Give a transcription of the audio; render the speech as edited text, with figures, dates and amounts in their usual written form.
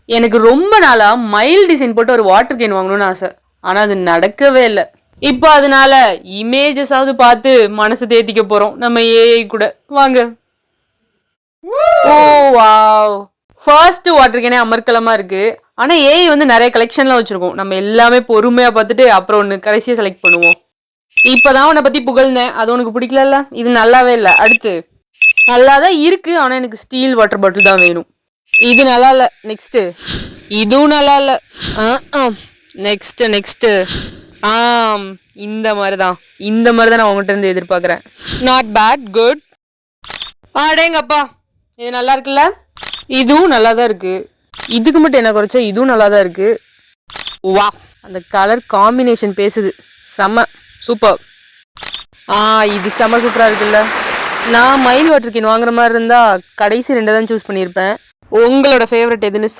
எனக்கு ரொம்ப நாளா மயில் டிசைன் போட்டு ஒரு வாட்டர் கேன் வாங்கணும்னு ஆசை. ஆனா அது நடக்கவே இல்லை. இப்போ அதனால இமேஜஸாவது பார்த்து மனசு தேத்திக்க போறோம் நம்ம ஏஐ கூட. வாங்க. ஓ வாவ், ஃபர்ஸ்ட் வாட்டர் கேனே அமர்க்கலமா இருக்கு. ஆனா ஏஐ வந்து நிறைய கலெக்ஷன்லாம் வச்சிருக்கோம். நம்ம எல்லாமே பொறுமையா பார்த்துட்டு அப்புறம் ஒன்று கடைசியா செலக்ட் பண்ணுவோம். இப்பதான் உன்னை பத்தி புகழ்ந்தேன், அது உனக்கு பிடிக்கல. இது நல்லாவே இல்லை. அடுத்து நல்லாதான் இருக்கு, ஆனா எனக்கு ஸ்டீல் வாட்டர் பாட்டில் தான் வேணும். இது நல்லா இல்ல. நெக்ஸ்ட் இதுவும் நல்லா இல்ல. நெக்ஸ்ட் நெக்ஸ்ட் ஆம், இந்த மாதிரி தான் நான் உங்ககிட்ட இருந்து எதிர்பார்க்குறேன். Not bad, good. அடேங்கப்பா, இது நல்லா இருக்குல்ல. இதுவும் நல்லா தான் இருக்கு. இதுக்கு மட்டும் என்ன குறைச்சா இதுவும் நல்லா தான் இருக்கு. வா, அந்த கலர் காம்பினேஷன் பேசுது. செம்ம சூப்பர். இது செம்ம சூப்பரா இருக்குல்ல. நான் மயில் வாட்டர் கேன் வாங்குற மாதிரி இருந்தா கடைசி 2 தான் சூஸ் பண்ணியிருப்பேன். உங்களோட ஃபேவரட் எதுன்னு